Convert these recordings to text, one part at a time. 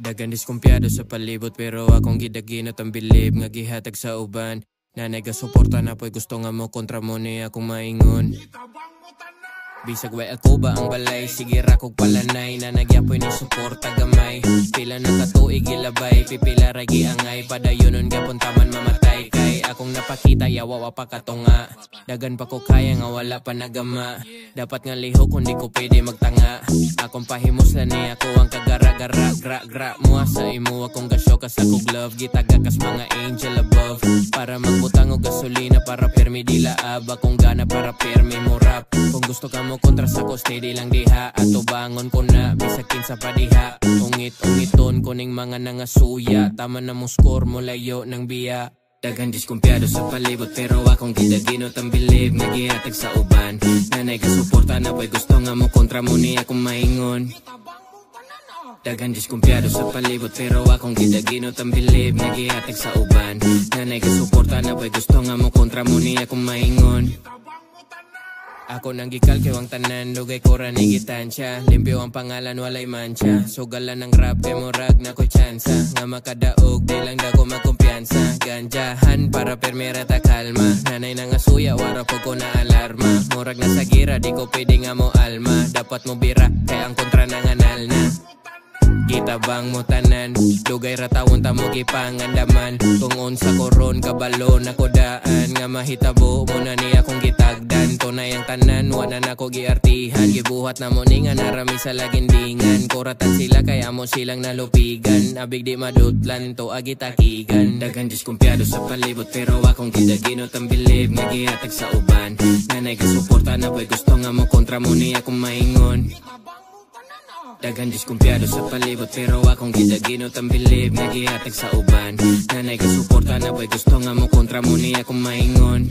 Dagan diskumpiyado sa palibot pero akong gidaginot ang bilib nga gihatag sa uban. Nanay ka suporta na po'y gusto nga mo kontra mo ni akong maingon. Bisag way ako ba ang balay, sige rakog palanay na nagyapoy ni suporta gamay. Pila na katuig ilabay, pipila ragi angay, padayonon gapon taman mamatay. Kay akong napakita yawa pa katunga, dagan pa ko kaya nga wala pa nagama. Dapat nga liho kung di ko pwede magtanga. Akong pahimos na ni ako ang kagara-gara, gra-gra mua sa imo akong gasyo kas akong love. Gitaga kas mga angel above, para magbutang og gasolina para permi dilaab. Akong gana para permi mo rap. Kung gusto ka mo kontra sa ko steady lang diha, ato bangon ko na bisag kinsa pa diha. Ungit-ungiton kuning mga nangasuya, tama na mong score mo layo ng biya. Dagan diskumpiyado sa palibot pero akong gidaginot ang bilib nga gihatag sa uban. Nanay ka suporta na po'y gusto nga mo kontra mo ni akong maingon. Dagan diskumpiyado sa palibot pero akong gidaginot ang bilib nga gihatag sa uban. Nanay ka suporta na po'y gusto nga mo kontra mo ni akong maingon. Ako nang gikalkiw ang tanan, lugay ko ra ni gitansya. Limpyo ang pangalan, walay mancha. Sugalan ng rap, kay murag na ko'y tsansa. Nga makadaog, di lang dako magkumpiyansa. Ganjahan para permera ta kalma. Nanay na nga suya, wara po ko na alarma. Murag na sa gira, di ko pwede nga mo alma. Dapat mo bira, kaya ang kontra na nganal na. Gitabang mo tanan, lugay ratawon ta mo gipangandaman. Kung unsa koron kabalon ako daan, nga mahitabo mo na ni akong gitagdan. Tunay ang tanan, wala na ko giartihan. Gibuhat na mo ni nga narami sa lagindingan. Kuratan sila kaya mo silang nalupigan. Abig di madutlan to agitakigan. Dagan diskumpiyado sa palibot pero akong gidaginot ang bilib nga gihatag sa uban. Nanay ka suporta na po'y gusto nga mo kontra mo ni akong maingon. Dagan diskumpiyado sa palibot pero akong gidaginot ang bilib nga gihatag sa uban. Nanay ka suporta na po'y gusto nga mo kontra mo ni akong maingon.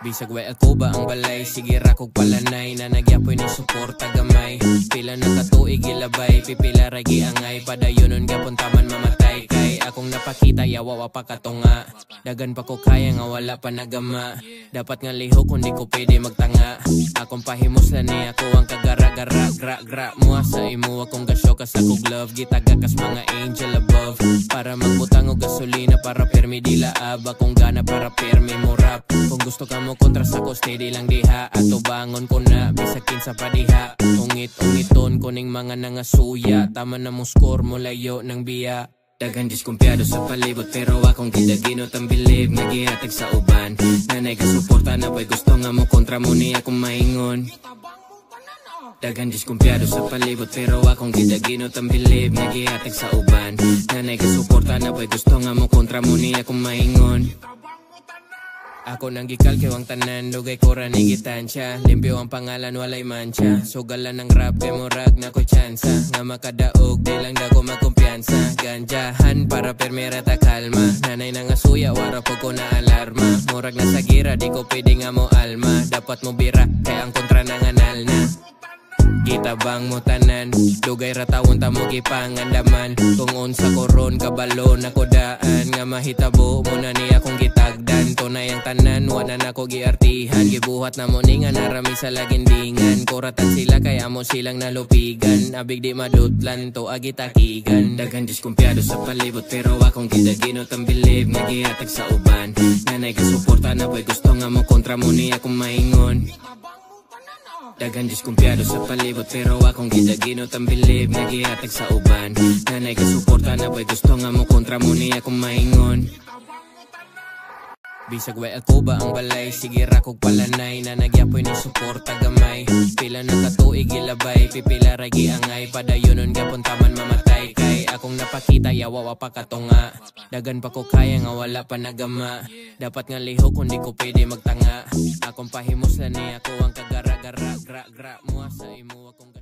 Bisag way ako ba ang balay, sige rakog palanay na nagyapoy ni suporta gamay. Pila na katuig ilabay, pipila ragi angay, padayonon gapon taman mamatay. Kay akong napakita yawa pa katunga, dagan pa ko kaya nga wala pa nagama. Dapat nga liho kung di ko pwede magtanga. Akong pahimos na ni ako ang kagara-gara, gra-gra mua sa imo akong gasyo kas akong love. Gitaga kas mga angel above, para magbutang og gasolina para permi dilaab. Akong gana para permi mo rap. Kung gusto ka mo kontra sa ko steady lang diha, ato bangon ko na bisag kinsa pa diha. Ungit-ungiton kuning mga nangasuya, tama na mong score mo layo ng biya. Dagan diskumpiyado sa palibot pero akong gidaginot ang bilib nga gihatag sa uban. Nanay ka suporta na po'y gusto nga mo kontra mo ni akong maingon. Dagan diskumpiyado sa palibot pero akong gidaginot ang bilib nga gihatag sa uban. Nanay ka suporta na po'y gusto nga mo kontra mo ni akong maingon. Ako nang gikalkiw ang tanan, lugay ko ra ni gitansya. Limpyo ang pangalan, walay mancha. Sugalan ng rap, kay murag na ko'y tsansa. Nga makadaog, di lang dako magkumpiyansa. Ganjahan para permera ta kalma. Nanay na nga suya, wara po ko na alarma. Murag na sa gira, di ko pwede nga mo alma. Dapat mo bira, kaya ang kontra na nganal na. Gitabang mo tanan, lugay ratawon ta mo gipangandaman. Kung unsa koron kabalon ako daan, nga mahitabo mo na ni akong gitagdan. Tunay ang tanan, wala na ko giartihan. Gibuhat na mo ni nga narami sa lagindingan. Kuratan sila kaya mo silang nalupigan. Abig di madutlan to agitakigan. Dagan diskumpiyado sa palibot pero akong gidaginot ang bilib nga gihatag sa uban. Nanay ka suporta na po'y gusto nga mo kontra mo ni akong maingon. Dagan diskumpiyado sa palibot pero akong gidaginot ang bilib nga gihatag sa uban. Nanay ka suporta na po'y gusto nga mo kontra mo ni akong maingon. Bisag way ako ba ang balay, sige rakog palanay na nagyapoy ni suporta gamay. Pila na katuig ilabay, pipila ragi angay, padayonon gapon taman mamatay. Kay akong napakita yawa pa katunga, dagan pa ko kaya nga wala pa nagama. Dapat nga liho kung di ko pwede magtanga. Akong pahimos na ni ako ang kagara-gara, gra-gra mua sa imo akong